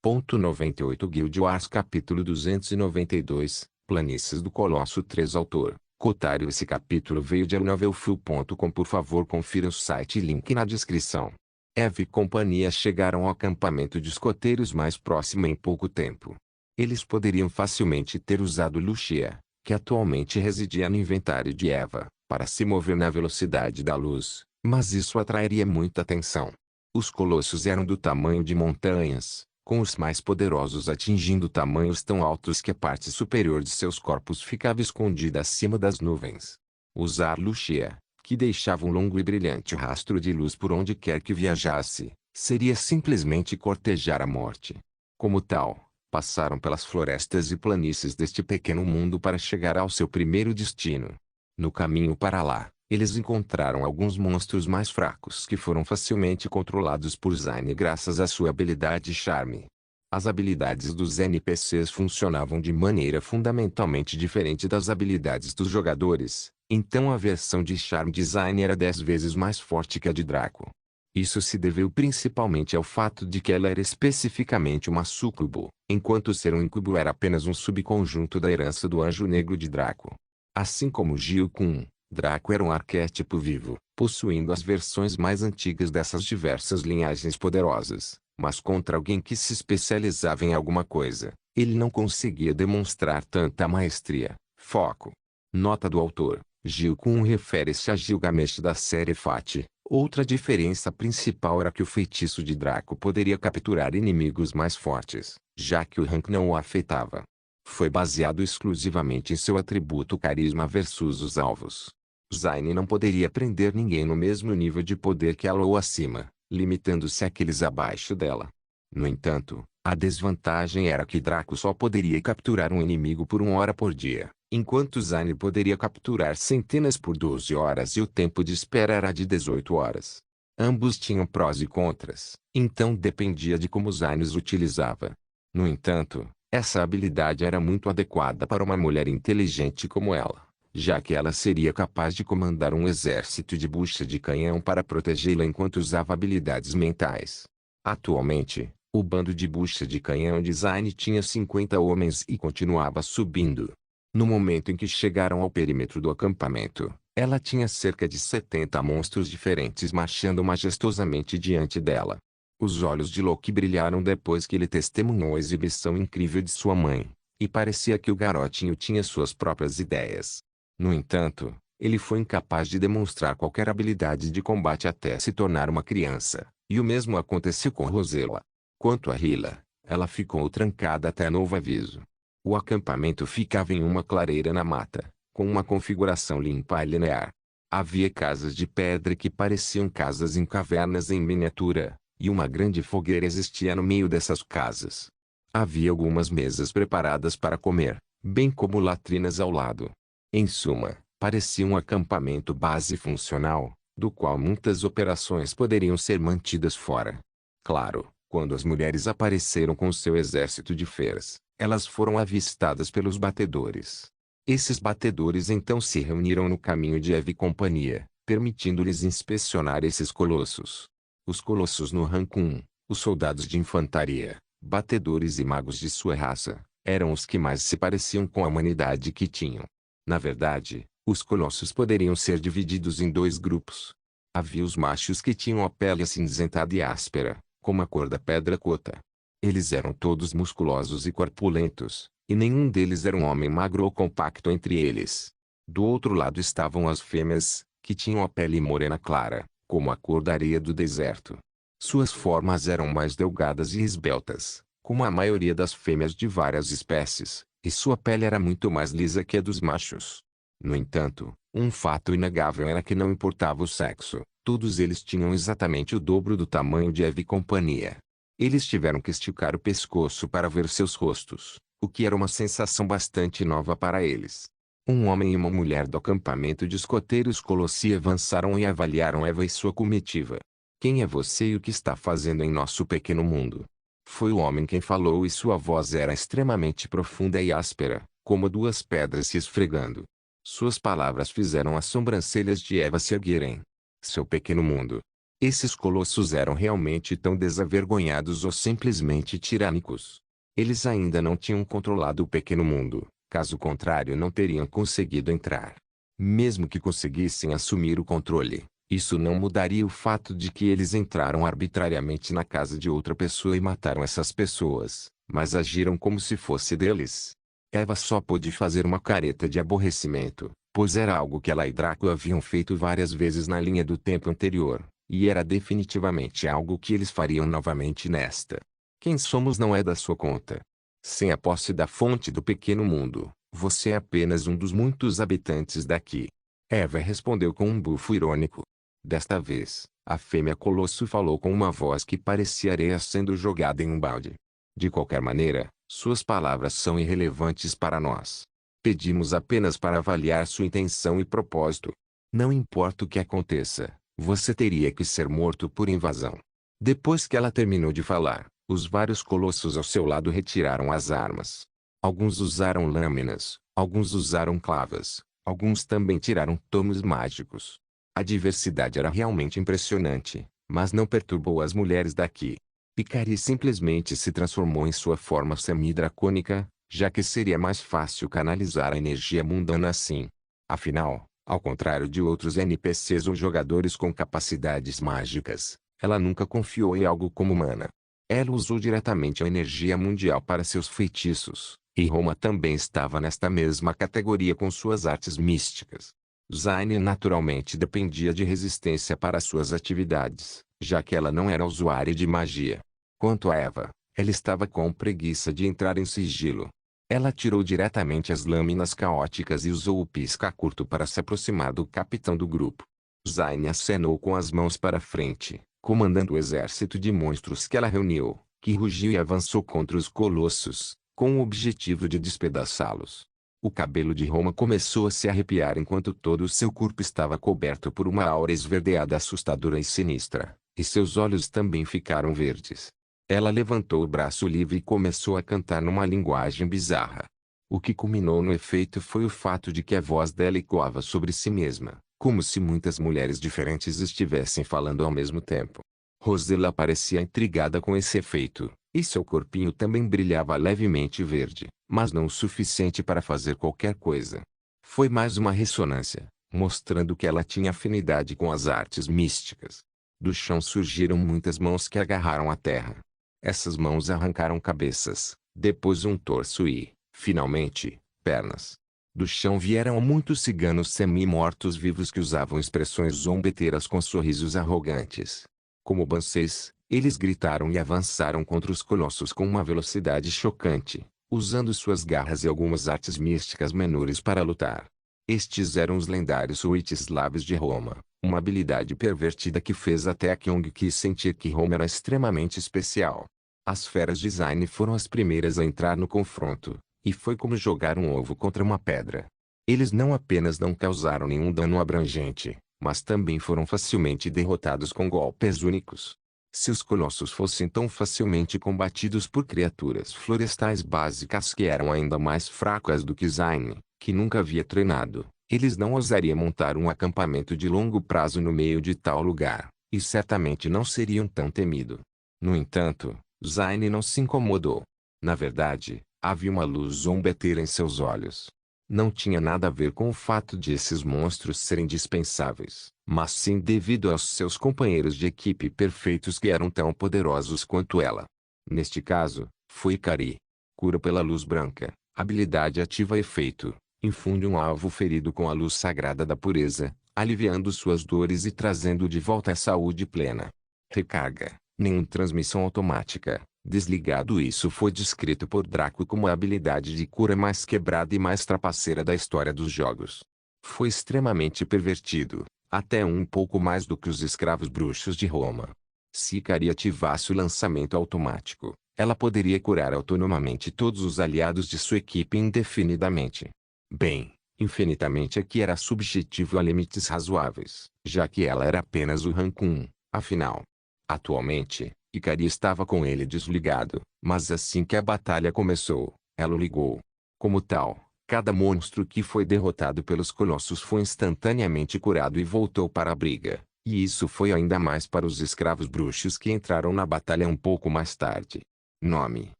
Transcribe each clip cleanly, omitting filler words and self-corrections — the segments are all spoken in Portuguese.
98 Guild Wars Capítulo 292, Planícies do Colosso 3 Autor, Cotário. Esse capítulo veio de novelfull.com. Por favor confira o site e link na descrição. Eve e companhia chegaram ao acampamento de escoteiros mais próximo em pouco tempo. Eles poderiam facilmente ter usado Lucia, que atualmente residia no inventário de Eva, para se mover na velocidade da luz, mas isso atrairia muita atenção. Os colossos eram do tamanho de montanhas, com os mais poderosos atingindo tamanhos tão altos que a parte superior de seus corpos ficava escondida acima das nuvens. Usar Lucia, que deixava um longo e brilhante rastro de luz por onde quer que viajasse, seria simplesmente cortejar a morte. Como tal, passaram pelas florestas e planícies deste pequeno mundo para chegar ao seu primeiro destino. No caminho para lá, eles encontraram alguns monstros mais fracos que foram facilmente controlados por Zane graças à sua habilidade charme. As habilidades dos NPCs funcionavam de maneira fundamentalmente diferente das habilidades dos jogadores, então a versão de charme de Zane era 10 vezes mais forte que a de Draco. Isso se deveu principalmente ao fato de que ela era especificamente uma súcubo, enquanto ser um incubo era apenas um subconjunto da herança do Anjo Negro de Draco. Assim como Gil-kun, Draco era um arquétipo vivo, possuindo as versões mais antigas dessas diversas linhagens poderosas, mas contra alguém que se especializava em alguma coisa, ele não conseguia demonstrar tanta maestria, foco. Nota do autor: Gil-kun refere-se a Gilgamesh da série Fate. Outra diferença principal era que o feitiço de Draco poderia capturar inimigos mais fortes, já que o rank não o afetava. Foi baseado exclusivamente em seu atributo carisma versus os alvos. Zane não poderia prender ninguém no mesmo nível de poder que ela ou acima, limitando-se àqueles abaixo dela. No entanto, a desvantagem era que Draco só poderia capturar um inimigo por 1 hora por dia, enquanto Zane poderia capturar centenas por 12 horas e o tempo de espera era de 18 horas. Ambos tinham prós e contras, então dependia de como Zane os utilizava. No entanto, essa habilidade era muito adequada para uma mulher inteligente como ela, já que ela seria capaz de comandar um exército de bucha de canhão para protegê-la enquanto usava habilidades mentais. Atualmente, o bando de bucha de canhão de Zane tinha 50 homens e continuava subindo. No momento em que chegaram ao perímetro do acampamento, ela tinha cerca de 70 monstros diferentes marchando majestosamente diante dela. Os olhos de Loki brilharam depois que ele testemunhou a exibição incrível de sua mãe, e parecia que o garotinho tinha suas próprias ideias. No entanto, ele foi incapaz de demonstrar qualquer habilidade de combate até se tornar uma criança, e o mesmo aconteceu com Rosella. Quanto a Hila, ela ficou trancada até novo aviso. O acampamento ficava em uma clareira na mata, com uma configuração limpa e linear. Havia casas de pedra que pareciam casas em cavernas em miniatura, e uma grande fogueira existia no meio dessas casas. Havia algumas mesas preparadas para comer, bem como latrinas ao lado. Em suma, parecia um acampamento base funcional, do qual muitas operações poderiam ser mantidas fora. Claro, quando as mulheres apareceram com seu exército de feras, elas foram avistadas pelos batedores. Esses batedores então se reuniram no caminho de Eve e companhia, permitindo-lhes inspecionar esses colossos. Os colossos no rank 1, os soldados de infantaria, batedores e magos de sua raça, eram os que mais se pareciam com a humanidade que tinham. Na verdade, os colossos poderiam ser divididos em 2 grupos. Havia os machos que tinham a pele acinzentada e áspera, como a cor da pedra cota. Eles eram todos musculosos e corpulentos, e nenhum deles era um homem magro ou compacto entre eles. Do outro lado estavam as fêmeas, que tinham a pele morena clara, como a cor da areia do deserto. Suas formas eram mais delgadas e esbeltas, como a maioria das fêmeas de várias espécies, e sua pele era muito mais lisa que a dos machos. No entanto, um fato inegável era que não importava o sexo, todos eles tinham exatamente o dobro do tamanho de Eve e companhia. Eles tiveram que esticar o pescoço para ver seus rostos, o que era uma sensação bastante nova para eles. Um homem e uma mulher do acampamento de escoteiros Colossi avançaram e avaliaram Eva e sua comitiva. Quem é você e o que está fazendo em nosso pequeno mundo? Foi o homem quem falou e sua voz era extremamente profunda e áspera, como 2 pedras se esfregando. Suas palavras fizeram as sobrancelhas de Eva se erguerem. Seu pequeno mundo. Esses colossos eram realmente tão desavergonhados ou simplesmente tirânicos? Eles ainda não tinham controlado o pequeno mundo, caso contrário não teriam conseguido entrar. Mesmo que conseguissem assumir o controle, isso não mudaria o fato de que eles entraram arbitrariamente na casa de outra pessoa e mataram essas pessoas, mas agiram como se fosse deles. Eva só pôde fazer uma careta de aborrecimento, pois era algo que ela e Draco haviam feito várias vezes na linha do tempo anterior, e era definitivamente algo que eles fariam novamente nesta. Quem somos não é da sua conta. Sem a posse da fonte do pequeno mundo, você é apenas um dos muitos habitantes daqui. Eva respondeu com um bufo irônico. Desta vez, a fêmea colosso falou com uma voz que parecia areia sendo jogada em um balde. De qualquer maneira, suas palavras são irrelevantes para nós. Pedimos apenas para avaliar sua intenção e propósito. Não importa o que aconteça, você teria que ser morto por invasão. Depois que ela terminou de falar, os vários colossos ao seu lado retiraram as armas. Alguns usaram lâminas, alguns usaram clavas, alguns também tiraram tomos mágicos. A diversidade era realmente impressionante, mas não perturbou as mulheres daqui. Ikari simplesmente se transformou em sua forma semi-dracônica, já que seria mais fácil canalizar a energia mundana assim. Afinal, ao contrário de outros NPCs ou jogadores com capacidades mágicas, ela nunca confiou em algo como mana. Ela usou diretamente a energia mundial para seus feitiços, e Roma também estava nesta mesma categoria com suas artes místicas. Zayn naturalmente dependia de resistência para suas atividades, já que ela não era usuária de magia. Quanto a Eva, ela estava com preguiça de entrar em sigilo. Ela tirou diretamente as lâminas caóticas e usou o pisca curto para se aproximar do capitão do grupo. Zayn acenou com as mãos para frente, comandando o exército de monstros que ela reuniu, que rugiu e avançou contra os colossos, com o objetivo de despedaçá-los. O cabelo de Roma começou a se arrepiar enquanto todo o seu corpo estava coberto por uma aura esverdeada assustadora e sinistra, e seus olhos também ficaram verdes. Ela levantou o braço livre e começou a cantar numa linguagem bizarra. O que culminou no efeito foi o fato de que a voz dela ecoava sobre si mesma, como se muitas mulheres diferentes estivessem falando ao mesmo tempo. Rosella parecia intrigada com esse efeito, e seu corpinho também brilhava levemente verde, mas não o suficiente para fazer qualquer coisa. Foi mais uma ressonância, mostrando que ela tinha afinidade com as artes místicas. Do chão surgiram muitas mãos que agarraram a terra. Essas mãos arrancaram cabeças, depois um torso e, finalmente, pernas. Do chão vieram muitos ciganos semi-mortos vivos que usavam expressões zombeteiras com sorrisos arrogantes. Como banceis, eles gritaram e avançaram contra os colossos com uma velocidade chocante, usando suas garras e algumas artes místicas menores para lutar. Estes eram os lendários Witch-Slaves de Roma, uma habilidade pervertida que fez até a Kyung-Ki sentir que Roma era extremamente especial. As feras de Zayn foram as primeiras a entrar no confronto, e foi como jogar um ovo contra uma pedra. Eles não apenas não causaram nenhum dano abrangente, mas também foram facilmente derrotados com golpes únicos. Se os colossos fossem tão facilmente combatidos por criaturas florestais básicas que eram ainda mais fracas do que Zayn, que nunca havia treinado, eles não ousariam montar um acampamento de longo prazo no meio de tal lugar, e certamente não seriam tão temidos. No entanto, Zayn não se incomodou. Na verdade, havia uma luz zombeteira em seus olhos. Não tinha nada a ver com o fato de esses monstros serem dispensáveis, mas sim devido aos seus companheiros de equipe perfeitos que eram tão poderosos quanto ela. Neste caso, foi Ikari. Cura pela luz branca, habilidade ativa efeito, infunde um alvo ferido com a luz sagrada da pureza, aliviando suas dores e trazendo de volta a saúde plena. Recarga, nenhuma transmissão automática. Desligado. Isso foi descrito por Draco como a habilidade de cura mais quebrada e mais trapaceira da história dos jogos. Foi extremamente pervertido, até um pouco mais do que os escravos bruxos de Roma. Se Ikari ativasse o lançamento automático, ela poderia curar autonomamente todos os aliados de sua equipe indefinidamente. Bem, infinitamente aqui era subjetivo a limites razoáveis, já que ela era apenas o rank 1, afinal. Atualmente, Ikari estava com ele desligado, mas assim que a batalha começou, ela o ligou. Como tal, cada monstro que foi derrotado pelos colossos foi instantaneamente curado e voltou para a briga, E isso foi ainda mais para os escravos bruxos que entraram na batalha um pouco mais tarde. Nome: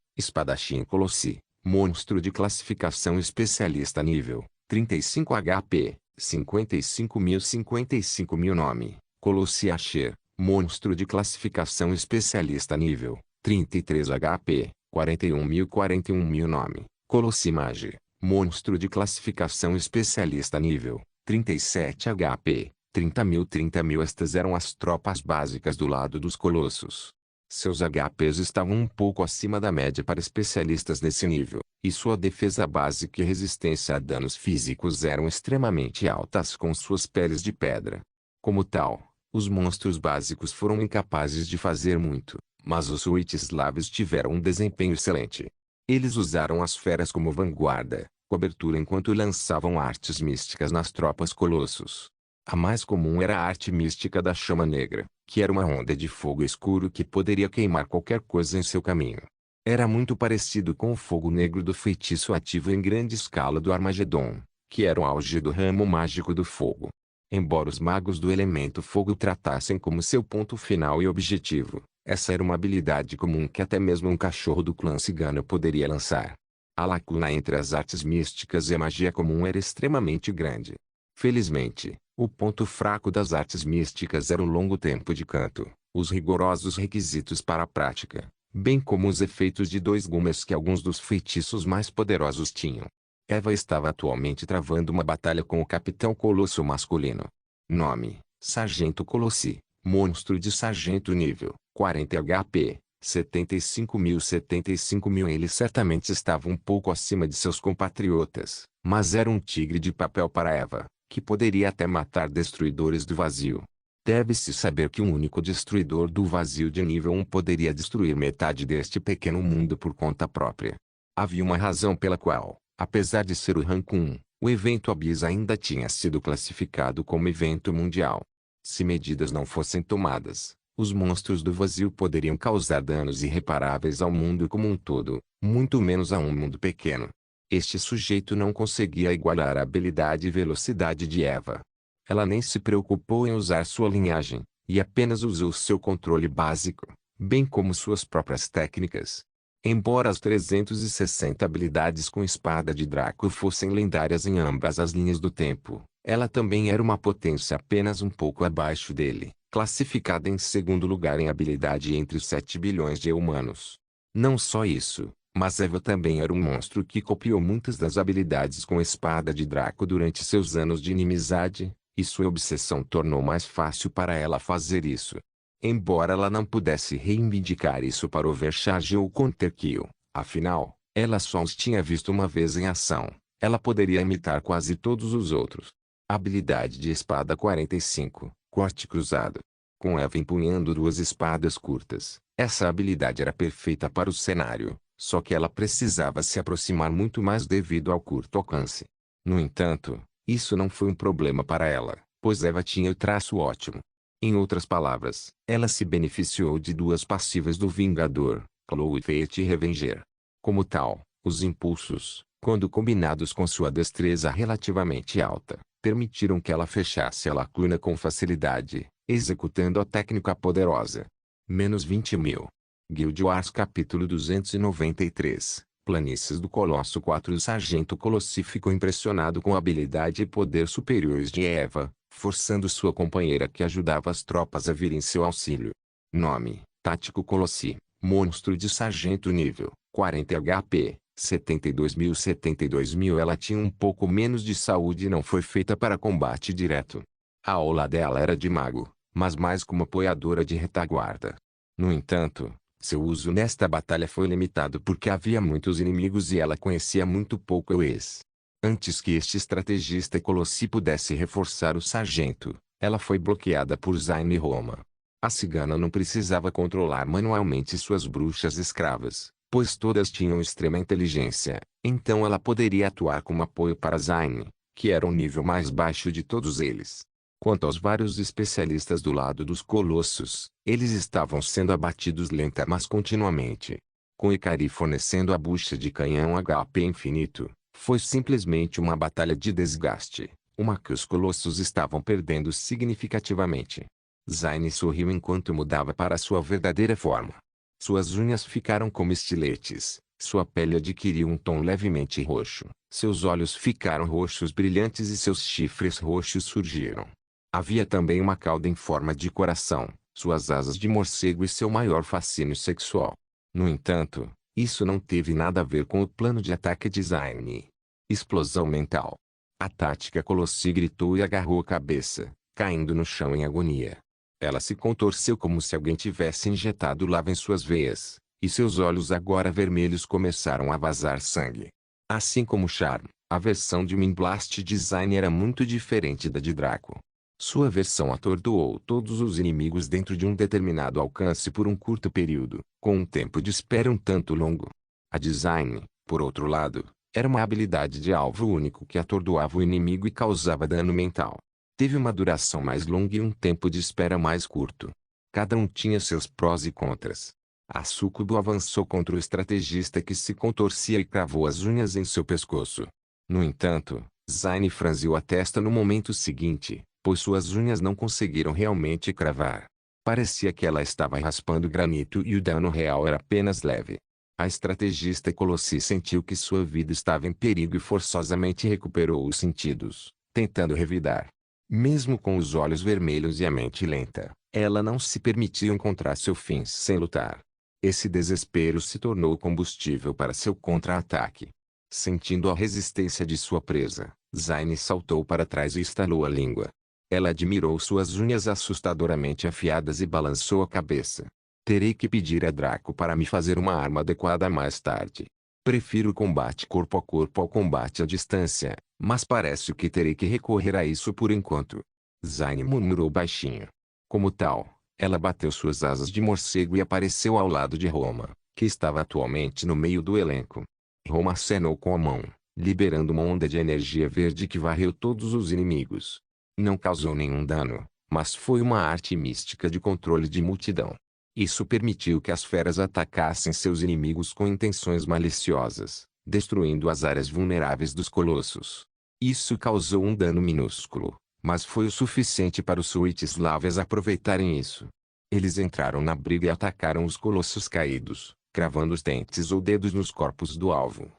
Espadachim Colossi, monstro de classificação especialista nível 35 HP, 55.000. Nome: Colossi Asher, monstro de classificação especialista nível 33 HP, 41.000. Nome: Colossi Mage, monstro de classificação especialista nível 37 HP, 30.000. Estas eram as tropas básicas do lado dos colossos. Seus HPs estavam um pouco acima da média para especialistas nesse nível, e sua defesa básica e resistência a danos físicos eram extremamente altas com suas peles de pedra. Como tal, os monstros básicos foram incapazes de fazer muito, mas os Witch-Slaves tiveram um desempenho excelente. Eles usaram as feras como vanguarda, cobertura enquanto lançavam artes místicas nas tropas colossos. A mais comum era a arte mística da chama negra, que era uma onda de fogo escuro que poderia queimar qualquer coisa em seu caminho. Era muito parecido com o fogo negro do feitiço ativo em grande escala do Armagedon, que era o auge do ramo mágico do fogo. Embora os magos do elemento fogo tratassem como seu ponto final e objetivo, essa era uma habilidade comum que até mesmo um cachorro do clã cigano poderia lançar. A lacuna entre as artes místicas e a magia comum era extremamente grande. Felizmente, o ponto fraco das artes místicas era o longo tempo de canto, os rigorosos requisitos para a prática, bem como os efeitos de 2 gumes que alguns dos feitiços mais poderosos tinham. Eva estava atualmente travando uma batalha com o Capitão Colosso masculino. Nome: Sargento Colossi, monstro de sargento nível 40 HP, 75.000. Ele certamente estava um pouco acima de seus compatriotas, mas era um tigre de papel para Eva, que poderia até matar destruidores do vazio. Deve-se saber que um único destruidor do vazio de nível 1 poderia destruir metade deste pequeno mundo por conta própria. Havia uma razão pela qual, apesar de ser o rank 1, o evento Abyss ainda tinha sido classificado como evento mundial. Se medidas não fossem tomadas, os monstros do vazio poderiam causar danos irreparáveis ao mundo como um todo, muito menos a um mundo pequeno. Este sujeito não conseguia igualar a habilidade e velocidade de Eva. Ela nem se preocupou em usar sua linhagem, e apenas usou seu controle básico, bem como suas próprias técnicas. Embora as 360 habilidades com espada de Draco fossem lendárias em ambas as linhas do tempo, ela também era uma potência apenas um pouco abaixo dele, classificada em segundo lugar em habilidade entre os 7 bilhões de humanos. Não só isso, mas Eva também era um monstro que copiou muitas das habilidades com espada de Draco durante seus anos de inimizade, e sua obsessão tornou mais fácil para ela fazer isso. Embora ela não pudesse reivindicar isso para Overcharge ou Counterkill, afinal, ela só os tinha visto uma vez em ação, ela poderia imitar quase todos os outros. Habilidade de espada 45, corte cruzado. Com Eva empunhando 2 espadas curtas, essa habilidade era perfeita para o cenário, só que ela precisava se aproximar muito mais devido ao curto alcance. No entanto, isso não foi um problema para ela, pois Eva tinha o traço ótimo. Em outras palavras, ela se beneficiou de 2 passivas do Vingador, Claw e Fate Revenger. Como tal, os impulsos, quando combinados com sua destreza relativamente alta, permitiram que ela fechasse a lacuna com facilidade, executando a técnica poderosa. Menos 20.000. Guild Wars capítulo 293, Planícies do Colosso 4. O Sargento Colossi ficou impressionado com a habilidade e poder superiores de Eva, forçando sua companheira que ajudava as tropas a vir em seu auxílio. Nome: Tático Colossi, monstro de sargento nível 40 HP, 72.000. Ela tinha um pouco menos de saúde e não foi feita para combate direto. A aula dela era de mago, mas mais como apoiadora de retaguarda. No entanto, seu uso nesta batalha foi limitado porque havia muitos inimigos e ela conhecia muito pouco o ex. Antes que este estrategista Colossi pudesse reforçar o sargento, ela foi bloqueada por Zayn e Roma. A cigana não precisava controlar manualmente suas bruxas escravas, pois todas tinham extrema inteligência, então ela poderia atuar como apoio para Zayn, que era o nível mais baixo de todos eles. Quanto aos vários especialistas do lado dos colossos, eles estavam sendo abatidos lenta mas continuamente. Com Ikari fornecendo a bucha de canhão HP infinito, foi simplesmente uma batalha de desgaste, uma que os colossos estavam perdendo significativamente. Zayn sorriu enquanto mudava para sua verdadeira forma. Suas unhas ficaram como estiletes, sua pele adquiriu um tom levemente roxo, seus olhos ficaram roxos brilhantes e seus chifres roxos surgiram. Havia também uma cauda em forma de coração, suas asas de morcego e seu maior fascínio sexual. No entanto, isso não teve nada a ver com o plano de ataque de Zayn. Explosão mental. A tática Colossi gritou e agarrou a cabeça, caindo no chão em agonia. Ela se contorceu como se alguém tivesse injetado lava em suas veias, e seus olhos agora vermelhos começaram a vazar sangue. Assim como Charm, a versão de Wind Blast Design era muito diferente da de Draco. Sua versão atordoou todos os inimigos dentro de um determinado alcance por um curto período, com um tempo de espera um tanto longo. A Design, por outro lado, era uma habilidade de alvo único que atordoava o inimigo e causava dano mental. Teve uma duração mais longa e um tempo de espera mais curto. Cada um tinha seus prós e contras. A Sucubo avançou contra o estrategista que se contorcia e cravou as unhas em seu pescoço. No entanto, Zayn franziu a testa no momento seguinte, pois suas unhas não conseguiram realmente cravar. Parecia que ela estava raspando granito e o dano real era apenas leve. A estrategista Colossi sentiu que sua vida estava em perigo e forçosamente recuperou os sentidos, tentando revidar. Mesmo com os olhos vermelhos e a mente lenta, ela não se permitia encontrar seu fim sem lutar. Esse desespero se tornou combustível para seu contra-ataque. Sentindo a resistência de sua presa, Zayn saltou para trás e estalou a língua. Ela admirou suas unhas assustadoramente afiadas e balançou a cabeça. Terei que pedir a Draco para me fazer uma arma adequada mais tarde. Prefiro o combate corpo a corpo ao combate à distância, mas parece que terei que recorrer a isso por enquanto. Zayn murmurou baixinho. Como tal, ela bateu suas asas de morcego e apareceu ao lado de Roma, que estava atualmente no meio do elenco. Roma acenou com a mão, liberando uma onda de energia verde que varreu todos os inimigos. Não causou nenhum dano, mas foi uma arte mística de controle de multidão. Isso permitiu que as feras atacassem seus inimigos com intenções maliciosas, destruindo as áreas vulneráveis dos colossos. Isso causou um dano minúsculo, mas foi o suficiente para os Suitslavas aproveitarem isso. Eles entraram na briga e atacaram os colossos caídos, cravando os dentes ou dedos nos corpos do alvo.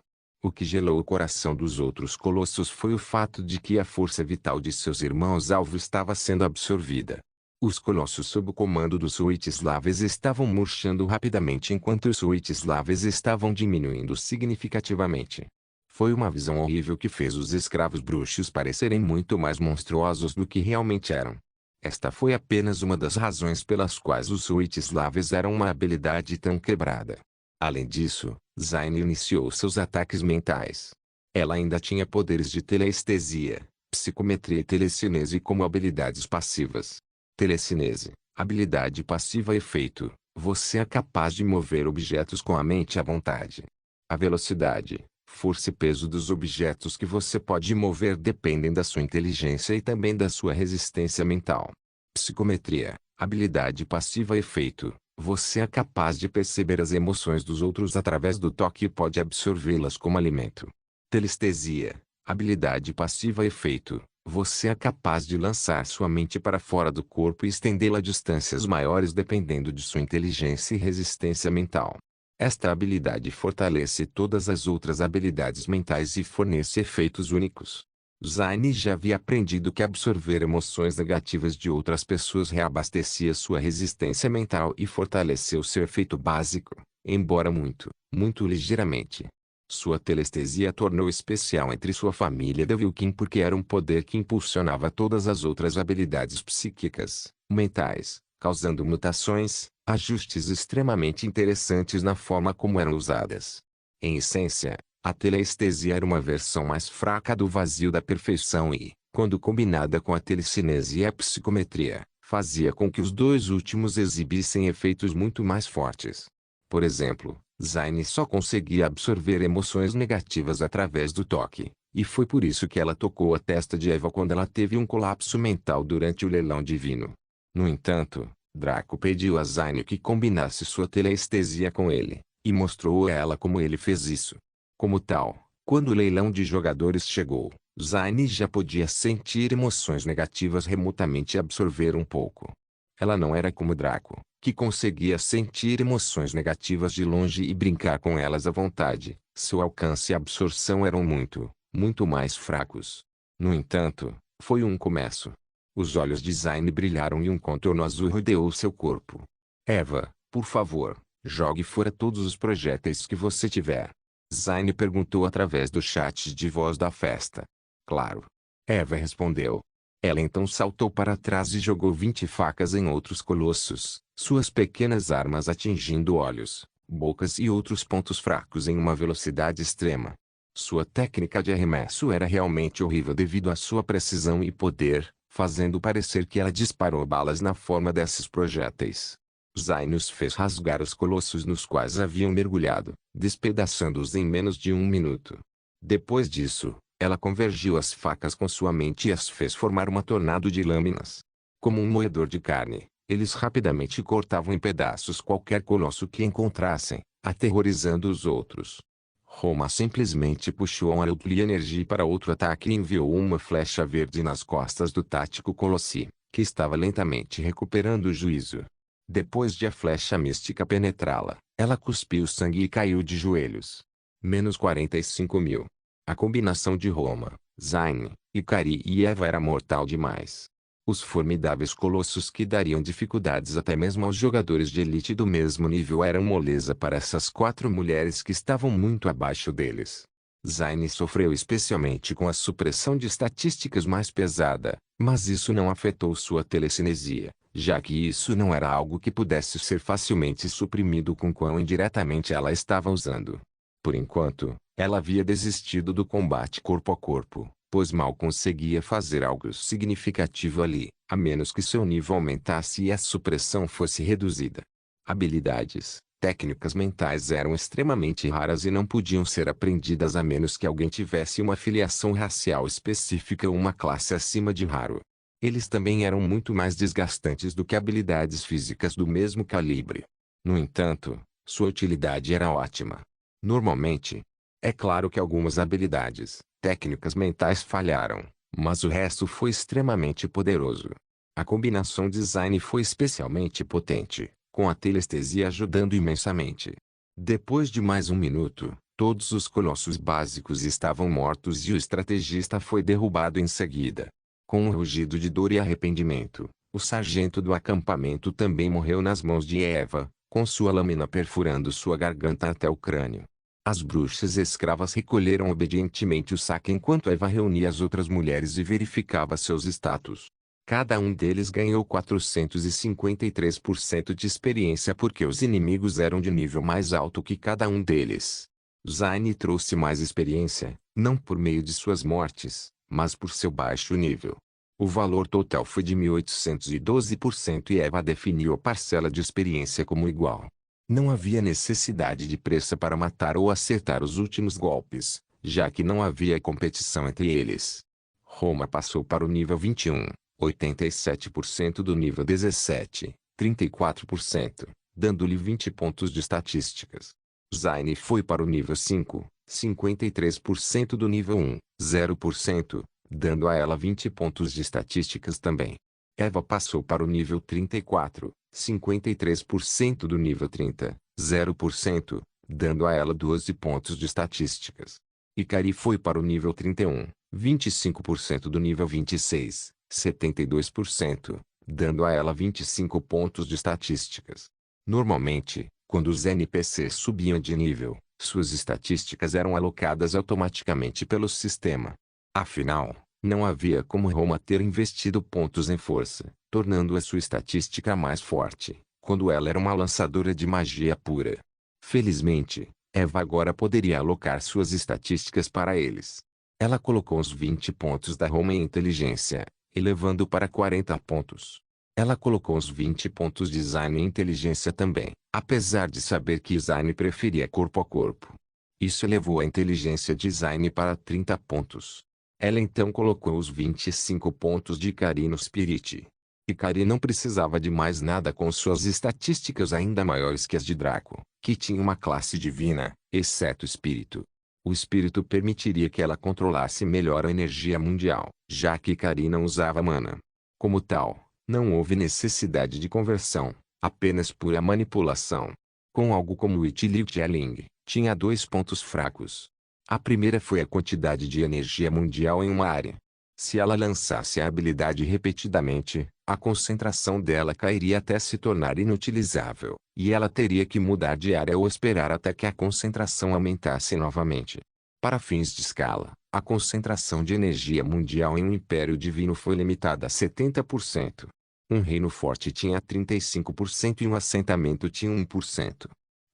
O que gelou o coração dos outros colossos foi o fato de que a força vital de seus irmãos-alvo estava sendo absorvida. Os colossos sob o comando dos Suitslavas estavam murchando rapidamente enquanto os Suitslavas estavam diminuindo significativamente. Foi uma visão horrível que fez os escravos bruxos parecerem muito mais monstruosos do que realmente eram. Esta foi apenas uma das razões pelas quais os Suitslavas eram uma habilidade tão quebrada. Além disso, Zayn iniciou seus ataques mentais. Ela ainda tinha poderes de teleestesia, psicometria e telecinese como habilidades passivas. Telecinese, habilidade passiva efeito, você é capaz de mover objetos com a mente à vontade. A velocidade, força e peso dos objetos que você pode mover dependem da sua inteligência e também da sua resistência mental. Psicometria, habilidade passiva efeito, você é capaz de perceber as emoções dos outros através do toque e pode absorvê-las como alimento. Telestesia, habilidade passiva efeito, você é capaz de lançar sua mente para fora do corpo e estendê-la a distâncias maiores dependendo de sua inteligência e resistência mental. Esta habilidade fortalece todas as outras habilidades mentais e fornece efeitos únicos. Zayn já havia aprendido que absorver emoções negativas de outras pessoas reabastecia sua resistência mental e fortaleceu seu efeito básico, embora muito ligeiramente. Sua telestesia a tornou especial entre sua família de Wilkin porque era um poder que impulsionava todas as outras habilidades psíquicas, mentais, causando mutações, ajustes extremamente interessantes na forma como eram usadas. Em essência, a telestesia era uma versão mais fraca do vazio da perfeição e, quando combinada com a telecinese e a psicometria, fazia com que os dois últimos exibissem efeitos muito mais fortes. Por exemplo, Zayn só conseguia absorver emoções negativas através do toque, e foi por isso que ela tocou a testa de Eva quando ela teve um colapso mental durante o leilão divino. No entanto, Draco pediu a Zayn que combinasse sua teleestesia com ele, e mostrou a ela como ele fez isso. Como tal, quando o leilão de jogadores chegou, Zayn já podia sentir emoções negativas remotamente e absorver um pouco. Ela não era como Draco, que conseguia sentir emoções negativas de longe e brincar com elas à vontade. Seu alcance e absorção eram muito mais fracos. No entanto, foi um começo. Os olhos de Zayn brilharam e um contorno azul rodeou seu corpo. Eva, por favor, jogue fora todos os projéteis que você tiver. Zayn perguntou através do chat de voz da festa. Claro. Eva respondeu. Ela então saltou para trás e jogou 20 facas em outros colossos, suas pequenas armas atingindo olhos, bocas e outros pontos fracos em uma velocidade extrema. Sua técnica de arremesso era realmente horrível devido à sua precisão e poder, fazendo parecer que ela disparou balas na forma desses projéteis. Zayn os fez rasgar os colossos nos quais haviam mergulhado, despedaçando-os em menos de um minuto. Depois disso, ela convergiu as facas com sua mente e as fez formar uma tornado de lâminas. Como um moedor de carne, eles rapidamente cortavam em pedaços qualquer colosso que encontrassem, aterrorizando os outros. Roma simplesmente puxou um Arauto de energia para outro ataque e enviou uma flecha verde nas costas do tático Colossi, que estava lentamente recuperando o juízo. Depois de a flecha mística penetrá-la, ela cuspiu sangue e caiu de joelhos. Menos 45.000. A combinação de Roma, Zayn, Ikari e Eva era mortal demais. Os formidáveis colossos que dariam dificuldades até mesmo aos jogadores de elite do mesmo nível eram moleza para essas 4 mulheres que estavam muito abaixo deles. Zayn sofreu especialmente com a supressão de estatísticas mais pesada, mas isso não afetou sua telecinesia, já que isso não era algo que pudesse ser facilmente suprimido com quão indiretamente ela estava usando. Por enquanto, ela havia desistido do combate corpo a corpo, pois mal conseguia fazer algo significativo ali, a menos que seu nível aumentasse e a supressão fosse reduzida. Habilidades, técnicas mentais eram extremamente raras e não podiam ser aprendidas a menos que alguém tivesse uma filiação racial específica ou uma classe acima de raro. Eles também eram muito mais desgastantes do que habilidades físicas do mesmo calibre. No entanto, sua utilidade era ótima. Normalmente, é claro que algumas habilidades, técnicas mentais falharam, mas o resto foi extremamente poderoso. A combinação design foi especialmente potente, com a telestesia ajudando imensamente. Depois de mais um minuto, todos os colossos básicos estavam mortos e o estrategista foi derrubado em seguida. Com um rugido de dor e arrependimento, o sargento do acampamento também morreu nas mãos de Eva, com sua lâmina perfurando sua garganta até o crânio. As bruxas escravas recolheram obedientemente o saque enquanto Eva reunia as outras mulheres e verificava seus status. Cada um deles ganhou 453% de experiência porque os inimigos eram de nível mais alto que cada um deles. Zayn trouxe mais experiência, não por meio de suas mortes, mas por seu baixo nível. O valor total foi de 1812% e Eva definiu a parcela de experiência como igual. Não havia necessidade de pressa para matar ou acertar os últimos golpes, já que não havia competição entre eles. Roma passou para o nível 21, 87% do nível 17, 34%, dando-lhe 20 pontos de estatísticas. Zayn foi para o nível 5, 53% do nível 1, 0%, dando a ela 20 pontos de estatísticas também. Eva passou para o nível 34, 53% do nível 30, 0%, dando a ela 12 pontos de estatísticas. Ikari foi para o nível 31, 25% do nível 26, 72%, dando a ela 25 pontos de estatísticas. Normalmente, quando os NPCs subiam de nível, suas estatísticas eram alocadas automaticamente pelo sistema. Afinal, não havia como Roma ter investido pontos em força, tornando a sua estatística mais forte, quando ela era uma lançadora de magia pura. Felizmente, Eva agora poderia alocar suas estatísticas para eles. Ela colocou os 20 pontos da Roma em inteligência, elevando para 40 pontos. Ela colocou os 20 pontos de design em inteligência também, apesar de saber que design preferia corpo a corpo. Isso elevou a inteligência design para 30 pontos. Ela então colocou os 25 pontos de Ikari no Spirit. Ikari não precisava de mais nada com suas estatísticas ainda maiores que as de Draco, que tinha uma classe divina, exceto Espírito. O Espírito permitiria que ela controlasse melhor a energia mundial, já que Ikari não usava mana. Como tal, Não houve necessidade de conversão, apenas pura manipulação. Com algo como o Itiliteling, tinha dois pontos fracos. A primeira foi a quantidade de energia mundial em uma área. Se ela lançasse a habilidade repetidamente, a concentração dela cairia até se tornar inutilizável, e ela teria que mudar de área ou esperar até que a concentração aumentasse novamente. Para fins de escala, a concentração de energia mundial em um império divino foi limitada a 70%. Um reino forte tinha 35% e um assentamento tinha 1%.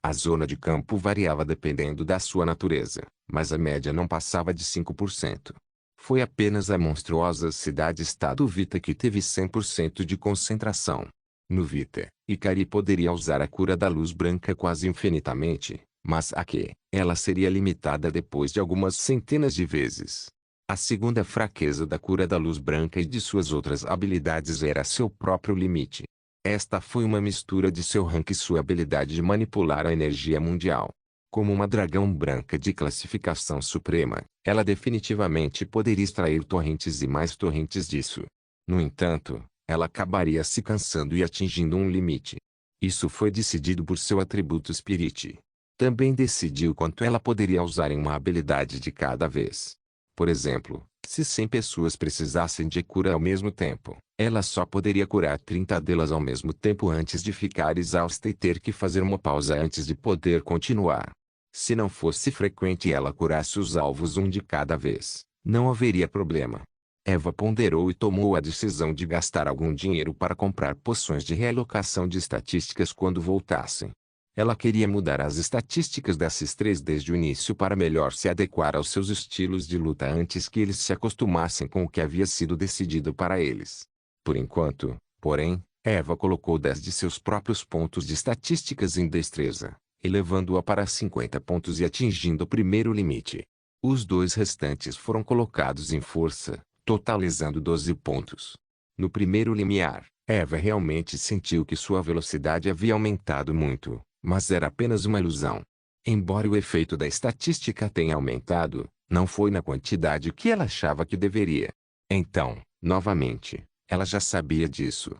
A zona de campo variava dependendo da sua natureza, mas a média não passava de 5%. Foi apenas a monstruosa cidade-estado Vita que teve 100% de concentração. No Vita, Ikari poderia usar a cura da luz branca quase infinitamente, mas aqui, ela seria limitada depois de algumas centenas de vezes. A segunda fraqueza da cura da luz branca e de suas outras habilidades era seu próprio limite. Esta foi uma mistura de seu rank e sua habilidade de manipular a energia mundial. Como uma dragão branca de classificação suprema, ela definitivamente poderia extrair torrentes e mais torrentes disso. No entanto, ela acabaria se cansando e atingindo um limite. Isso foi decidido por seu atributo Spirit. Também decidiu quanto ela poderia usar em uma habilidade de cada vez. Por exemplo, se 100 pessoas precisassem de cura ao mesmo tempo, ela só poderia curar 30 delas ao mesmo tempo antes de ficar exausta e ter que fazer uma pausa antes de poder continuar. Se não fosse frequente ela curasse os alvos um de cada vez, não haveria problema. Eva ponderou e tomou a decisão de gastar algum dinheiro para comprar poções de realocação de estatísticas quando voltassem. Ela queria mudar as estatísticas desses três desde o início para melhor se adequar aos seus estilos de luta antes que eles se acostumassem com o que havia sido decidido para eles. Por enquanto, porém, Eva colocou 10 de seus próprios pontos de estatísticas em destreza, elevando-a para 50 pontos e atingindo o primeiro limite. Os dois restantes foram colocados em força, totalizando 12 pontos. No primeiro limiar, Eva realmente sentiu que sua velocidade havia aumentado muito. Mas era apenas uma ilusão. Embora o efeito da estatística tenha aumentado, não foi na quantidade que ela achava que deveria. Então, novamente, ela já sabia disso.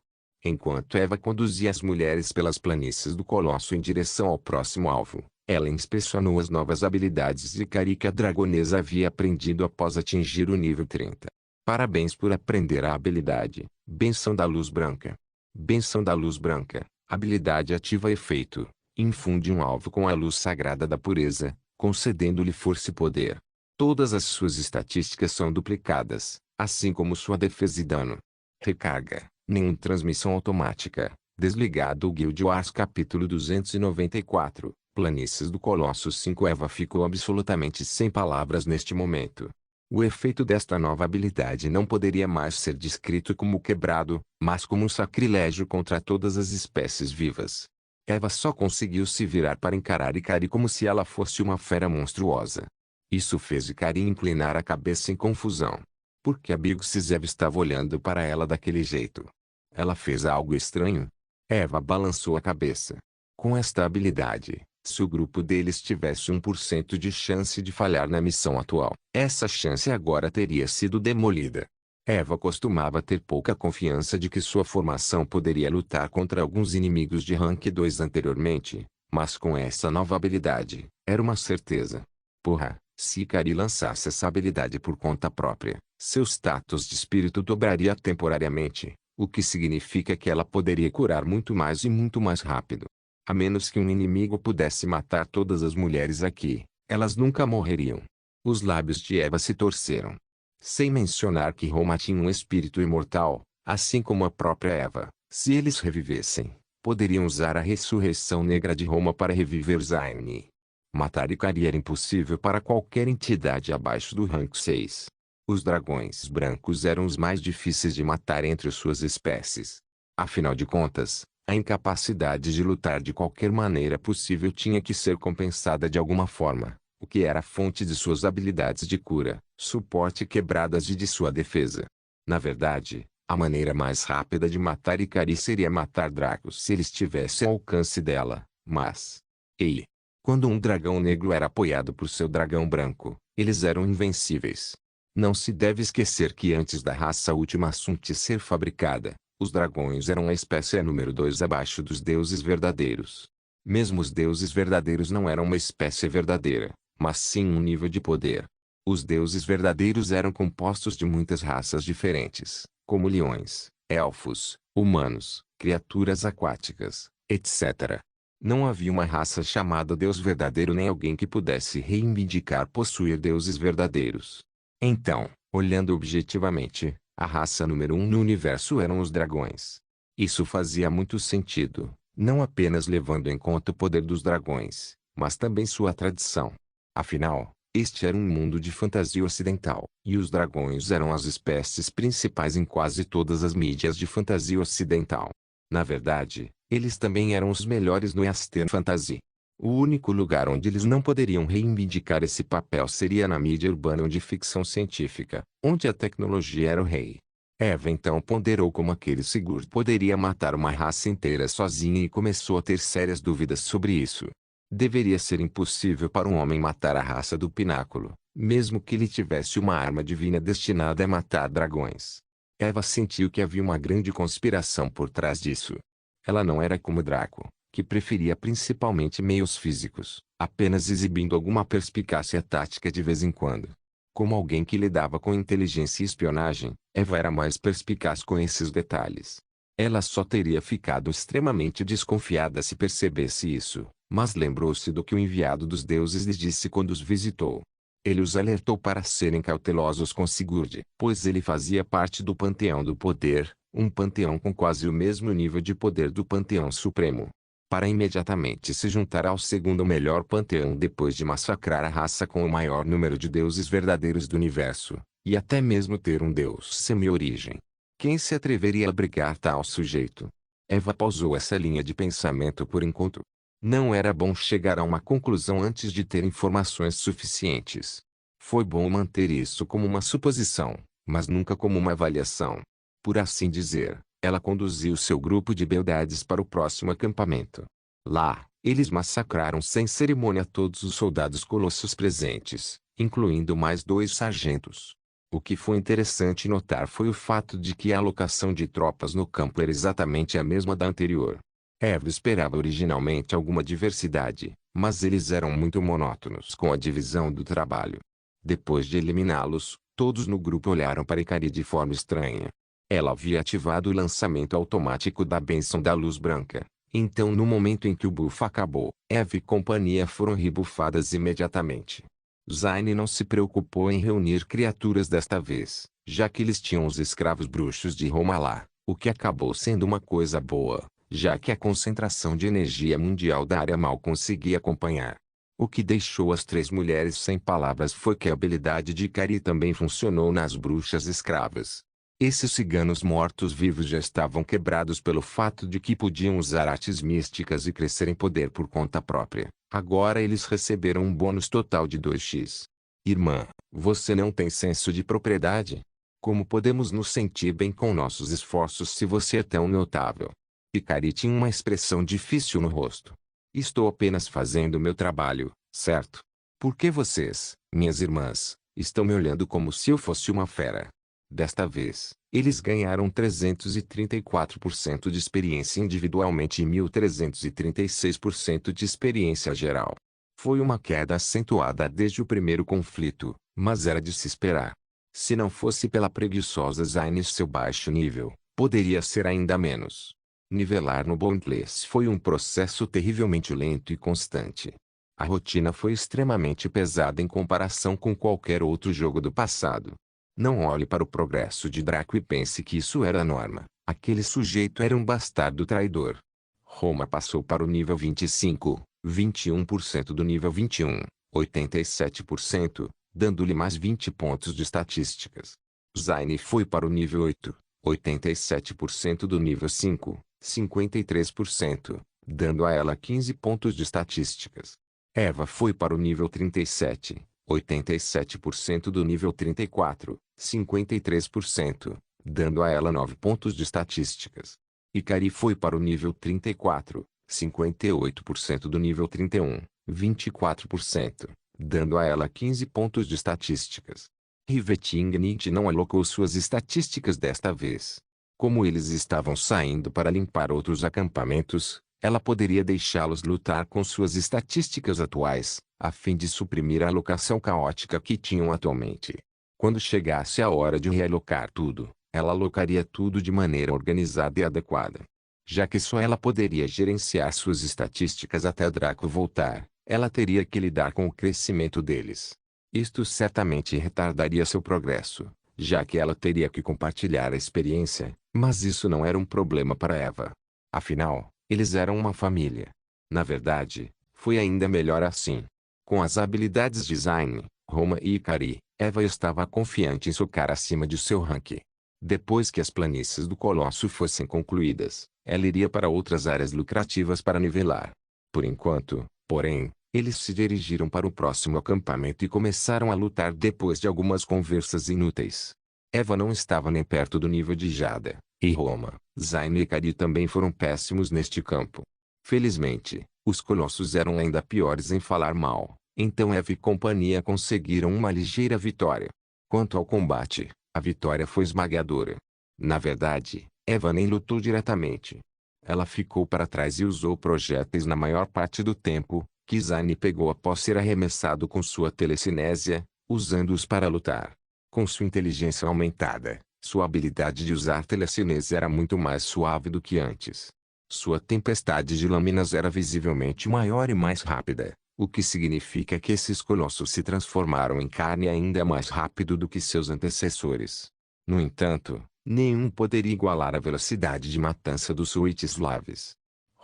Enquanto Eva conduzia as mulheres pelas planícies do Colosso em direção ao próximo alvo, ela inspecionou as novas habilidades de Ikari que a dragonesa havia aprendido após atingir o nível 30. Parabéns por aprender a habilidade, Benção da Luz Branca. Benção da Luz Branca, habilidade ativa efeito. Infunde um alvo com a luz sagrada da pureza, concedendo-lhe força e poder. Todas as suas estatísticas são duplicadas, assim como sua defesa e dano. Recarga, nenhuma transmissão automática. Desligado o Guild Wars capítulo 294, Planícies do Colosso 5. Eva ficou absolutamente sem palavras neste momento. O efeito desta nova habilidade não poderia mais ser descrito como quebrado, mas como um sacrilégio contra todas as espécies vivas. Eva só conseguiu se virar para encarar Ikari como se ela fosse uma fera monstruosa. Isso fez Ikari inclinar a cabeça em confusão. Por que a Bigsev estava olhando para ela daquele jeito? Ela fez algo estranho? Eva balançou a cabeça. Com esta habilidade, se o grupo deles tivesse 1% de chance de falhar na missão atual, essa chance agora teria sido demolida. Eva costumava ter pouca confiança de que sua formação poderia lutar contra alguns inimigos de rank 2 anteriormente, mas com essa nova habilidade, era uma certeza. Porra, se Ikari lançasse essa habilidade por conta própria, seu status de espírito dobraria temporariamente, o que significa que ela poderia curar muito mais e muito mais rápido. A menos que um inimigo pudesse matar todas as mulheres aqui, elas nunca morreriam. Os lábios de Eva se torceram. Sem mencionar que Roma tinha um espírito imortal, assim como a própria Eva. Se eles revivessem, poderiam usar a ressurreição negra de Roma para reviver Zayn. Matar Ikari era impossível para qualquer entidade abaixo do rank 6. Os dragões brancos eram os mais difíceis de matar entre suas espécies. Afinal de contas, a incapacidade de lutar de qualquer maneira possível tinha que ser compensada de alguma forma, o que era a fonte de suas habilidades de cura, suporte quebradas e de sua defesa. Na verdade, a maneira mais rápida de matar Ikari seria matar dragos se ele estivesse ao alcance dela, mas... Ei! Quando um dragão negro era apoiado por seu dragão branco, eles eram invencíveis. Não se deve esquecer que antes da raça última Sunti ser fabricada, Os dragões eram a espécie número 2 abaixo dos deuses verdadeiros. Mesmo os deuses verdadeiros não eram uma espécie verdadeira, mas sim um nível de poder. Os deuses verdadeiros eram compostos de muitas raças diferentes, como leões, elfos, humanos, criaturas aquáticas, etc. Não havia uma raça chamada Deus verdadeiro nem alguém que pudesse reivindicar possuir deuses verdadeiros. Então, olhando objetivamente, a raça número 1 no universo eram os dragões. Isso fazia muito sentido, não apenas levando em conta o poder dos dragões, mas também sua tradição. Afinal, este era um mundo de fantasia ocidental, e os dragões eram as espécies principais em quase todas as mídias de fantasia ocidental. Na verdade, eles também eram os melhores no Eastern Fantasy. O único lugar onde eles não poderiam reivindicar esse papel seria na mídia urbana ou de ficção científica, onde a tecnologia era o rei. Eva então ponderou como aquele Sigurd poderia matar uma raça inteira sozinha e começou a ter sérias dúvidas sobre isso. Deveria ser impossível para um homem matar a raça do pináculo, mesmo que ele tivesse uma arma divina destinada a matar dragões. Eva sentiu que havia uma grande conspiração por trás disso. Ela não era como Draco, que preferia principalmente meios físicos, apenas exibindo alguma perspicácia tática de vez em quando. Como alguém que lidava com inteligência e espionagem, Eva era mais perspicaz com esses detalhes. Ela só teria ficado extremamente desconfiada se percebesse isso, mas lembrou-se do que o enviado dos deuses lhes disse quando os visitou. Ele os alertou para serem cautelosos com Sigurd, pois ele fazia parte do Panteão do Poder, um panteão com quase o mesmo nível de poder do Panteão Supremo. Para imediatamente se juntar ao segundo melhor panteão depois de massacrar a raça com o maior número de deuses verdadeiros do universo, e até mesmo ter um deus semi-origem. Quem se atreveria a brigar tal sujeito? Eva pausou essa linha de pensamento por enquanto. Não era bom chegar a uma conclusão antes de ter informações suficientes. Foi bom manter isso como uma suposição, mas nunca como uma avaliação. Por assim dizer, ela conduziu seu grupo de beldades para o próximo acampamento. Lá, eles massacraram sem cerimônia todos os soldados colossos presentes, incluindo mais 2 sargentos. O que foi interessante notar foi o fato de que a alocação de tropas no campo era exatamente a mesma da anterior. Eva esperava originalmente alguma diversidade, mas eles eram muito monótonos com a divisão do trabalho. Depois de eliminá-los, todos no grupo olharam para Ikari de forma estranha. Ela havia ativado o lançamento automático da bênção da luz branca. Então no momento em que o buff acabou, Eva e companhia foram rebufadas imediatamente. Zayn não se preocupou em reunir criaturas desta vez, já que eles tinham os escravos bruxos de Roma lá, o que acabou sendo uma coisa boa, já que a concentração de energia mundial da área mal conseguia acompanhar. O que deixou as 3 mulheres sem palavras foi que a habilidade de Ikari também funcionou nas bruxas escravas. Esses ciganos mortos-vivos já estavam quebrados pelo fato de que podiam usar artes místicas e crescer em poder por conta própria. Agora eles receberam um bônus total de 2x. Irmã, você não tem senso de propriedade? Como podemos nos sentir bem com nossos esforços se você é tão notável? Ikari tinha uma expressão difícil no rosto. Estou apenas fazendo meu trabalho, certo? Por que vocês, minhas irmãs, estão me olhando como se eu fosse uma fera? Desta vez, eles ganharam 334% de experiência individualmente e 1.336% de experiência geral. Foi uma queda acentuada desde o primeiro conflito, mas era de se esperar. Se não fosse pela preguiçosa Zayn e seu baixo nível, poderia ser ainda menos. Nivelar no Boundless foi um processo terrivelmente lento e constante. A rotina foi extremamente pesada em comparação com qualquer outro jogo do passado. Não olhe para o progresso de Draco e pense que isso era a norma. Aquele sujeito era um bastardo traidor. Roma passou para o nível 25, 21% do nível 21, 87%, dando-lhe mais 20 pontos de estatísticas. Zayn foi para o nível 8, 87% do nível 5, 53%, dando a ela 15 pontos de estatísticas. Eva foi para o nível 37, 87% do nível 34, 53%, dando a ela 9 pontos de estatísticas. Ikari foi para o nível 34, 58% do nível 31, 24%, dando a ela 15 pontos de estatísticas. Riveting Nietzsche não alocou suas estatísticas desta vez. Como eles estavam saindo para limpar outros acampamentos, ela poderia deixá-los lutar com suas estatísticas atuais, a fim de suprimir a alocação caótica que tinham atualmente. Quando chegasse a hora de realocar tudo, ela alocaria tudo de maneira organizada e adequada. Já que só ela poderia gerenciar suas estatísticas até Draco voltar, ela teria que lidar com o crescimento deles. Isto certamente retardaria seu progresso, já que ela teria que compartilhar a experiência, mas isso não era um problema para Eva. Afinal, eles eram uma família. Na verdade, foi ainda melhor assim. Com as habilidades de Zayn, Roma e Ikari, Eva estava confiante em socar acima de seu ranking. Depois que as planícies do Colosso fossem concluídas, ela iria para outras áreas lucrativas para nivelar. Por enquanto, porém, eles se dirigiram para o próximo acampamento e começaram a lutar depois de algumas conversas inúteis. Eva não estava nem perto do nível de Jada, e Roma, Zayn e Ikari também foram péssimos neste campo. Felizmente, os colossos eram ainda piores em falar mal, então Eva e companhia conseguiram uma ligeira vitória. Quanto ao combate, a vitória foi esmagadora. Na verdade, Eva nem lutou diretamente. Ela ficou para trás e usou projéteis na maior parte do tempo, que Zayn pegou após ser arremessado com sua telecinésia, usando-os para lutar. Com sua inteligência aumentada, sua habilidade de usar telecinese era muito mais suave do que antes. Sua tempestade de lâminas era visivelmente maior e mais rápida, o que significa que esses colossos se transformaram em carne ainda mais rápido do que seus antecessores. No entanto, nenhum poderia igualar a velocidade de matança dos Suítes-Slaves.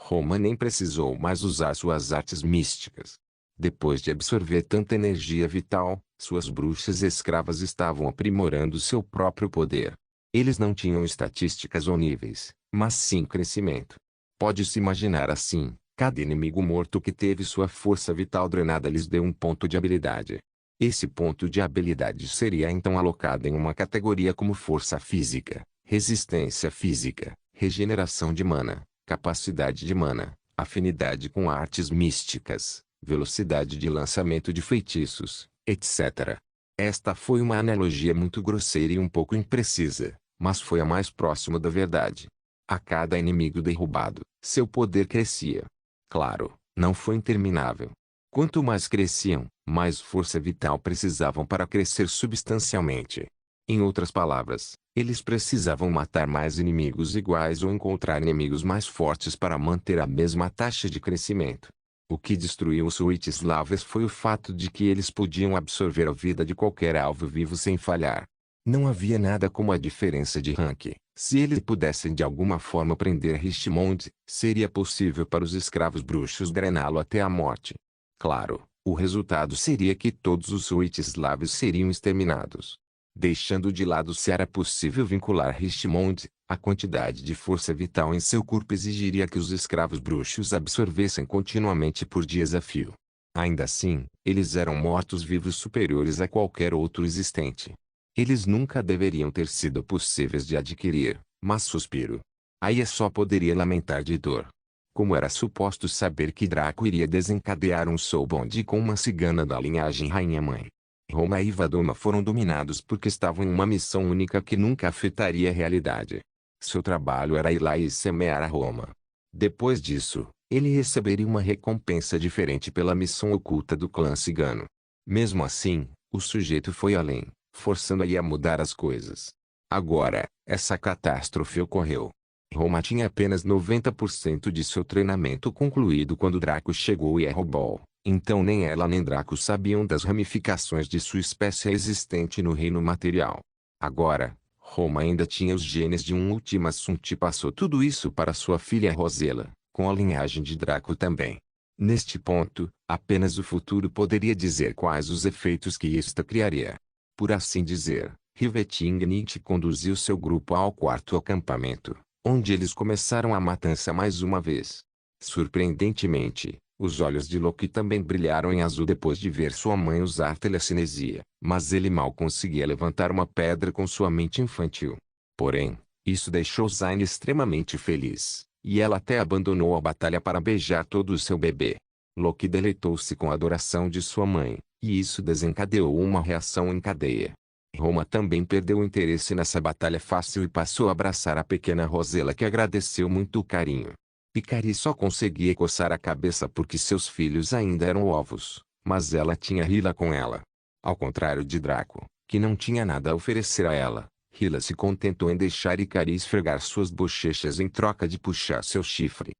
Roma nem precisou mais usar suas artes místicas. Depois de absorver tanta energia vital, suas bruxas escravas estavam aprimorando seu próprio poder. Eles não tinham estatísticas ou níveis, mas sim crescimento. Pode-se imaginar assim, cada inimigo morto que teve sua força vital drenada lhes deu um ponto de habilidade. Esse ponto de habilidade seria então alocado em uma categoria como força física, resistência física, regeneração de mana, capacidade de mana, afinidade com artes místicas, velocidade de lançamento de feitiços, etc. Esta foi uma analogia muito grosseira e um pouco imprecisa, mas foi a mais próxima da verdade. A cada inimigo derrubado, seu poder crescia. Claro, não foi interminável. Quanto mais cresciam, mais força vital precisavam para crescer substancialmente. Em outras palavras, eles precisavam matar mais inimigos iguais ou encontrar inimigos mais fortes para manter a mesma taxa de crescimento. O que destruiu os Suítes-Slaves foi o fato de que eles podiam absorver a vida de qualquer alvo vivo sem falhar. Não havia nada como a diferença de rank. Se eles pudessem de alguma forma prender Richmond, seria possível para os escravos bruxos drená-lo até a morte. Claro, o resultado seria que todos os Suítes-Slaves seriam exterminados. Deixando de lado se era possível vincular Richmond, a quantidade de força vital em seu corpo exigiria que os escravos bruxos absorvessem continuamente por dias a fio. Ainda assim, eles eram mortos-vivos superiores a qualquer outro existente. Eles nunca deveriam ter sido possíveis de adquirir, mas suspiro. Aí só poderia lamentar de dor. Como era suposto saber que Draco iria desencadear um soul bond com uma cigana da linhagem rainha-mãe? Roma e Vadoma foram dominados porque estavam em uma missão única que nunca afetaria a realidade. Seu trabalho era ir lá e semear a Roma. Depois disso, ele receberia uma recompensa diferente pela missão oculta do clã cigano. Mesmo assim, o sujeito foi além, forçando-a a mudar as coisas. Agora, essa catástrofe ocorreu. Roma tinha apenas 90% de seu treinamento concluído quando Draco chegou e roubou. Então nem ela nem Draco sabiam das ramificações de sua espécie existente no reino material. Agora, Roma ainda tinha os genes de um Ultima Thule e passou tudo isso para sua filha Rosella, com a linhagem de Draco também. Neste ponto, apenas o futuro poderia dizer quais os efeitos que isto criaria. Por assim dizer, Rivetingnit conduziu seu grupo ao quarto acampamento, onde eles começaram a matança mais uma vez. Surpreendentemente, os olhos de Loki também brilharam em azul depois de ver sua mãe usar telecinesia, mas ele mal conseguia levantar uma pedra com sua mente infantil. Porém, isso deixou Zayn extremamente feliz, e ela até abandonou a batalha para beijar todo o seu bebê. Loki deleitou-se com a adoração de sua mãe, e isso desencadeou uma reação em cadeia. Roma também perdeu o interesse nessa batalha fácil e passou a abraçar a pequena Rosela, que agradeceu muito o carinho. Picari só conseguia coçar a cabeça porque seus filhos ainda eram ovos, mas ela tinha Hila com ela. Ao contrário de Draco, que não tinha nada a oferecer a ela, Hila se contentou em deixar Icari esfregar suas bochechas em troca de puxar seu chifre.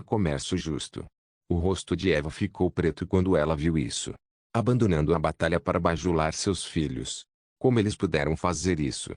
Comércio justo. O rosto de Eva ficou preto quando ela viu isso. Abandonando a batalha para bajular seus filhos. Como eles puderam fazer isso?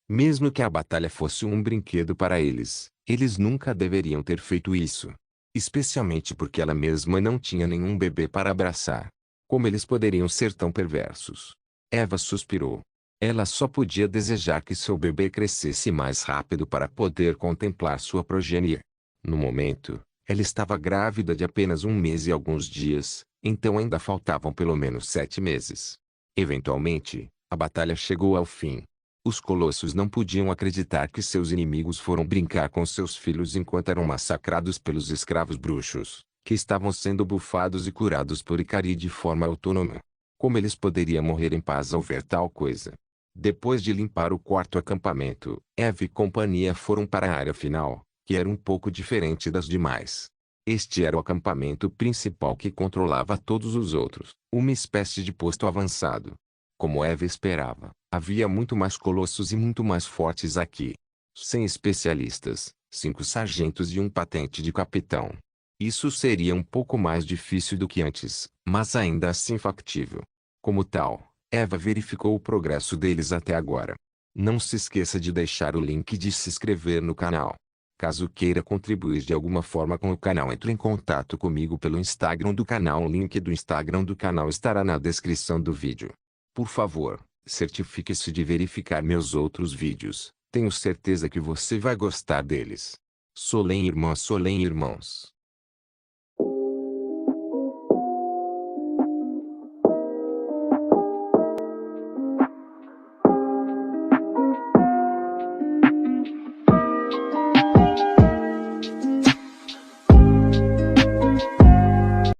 Mesmo que a batalha fosse um brinquedo para eles, eles nunca deveriam ter feito isso. Especialmente porque ela mesma não tinha nenhum bebê para abraçar. Como eles poderiam ser tão perversos? Eva suspirou. Ela só podia desejar que seu bebê crescesse mais rápido para poder contemplar sua progenie. No momento, ela estava grávida de apenas 1 mês e alguns dias, então ainda faltavam pelo menos 7 meses. Eventualmente, a batalha chegou ao fim. Os colossos não podiam acreditar que seus inimigos foram brincar com seus filhos enquanto eram massacrados pelos escravos bruxos, que estavam sendo bufados e curados por Icari de forma autônoma. Como eles poderiam morrer em paz ao ver tal coisa? Depois de limpar o quarto acampamento, Eve e companhia foram para a área final, que era um pouco diferente das demais. Este era o acampamento principal que controlava todos os outros, uma espécie de posto avançado. Como Eva esperava, havia muito mais colossos e muito mais fortes aqui. 100 especialistas, 5 sargentos e um patente de capitão. Isso seria um pouco mais difícil do que antes, mas ainda assim factível. Como tal, Eva verificou o progresso deles até agora. Não se esqueça de deixar o link de se inscrever no canal. Caso queira contribuir de alguma forma com o canal, entre em contato comigo pelo Instagram do canal. O link do Instagram do canal estará na descrição do vídeo. Por favor, certifique-se de verificar meus outros vídeos. Tenho certeza que você vai gostar deles. Solem irmãs, Solem irmãos.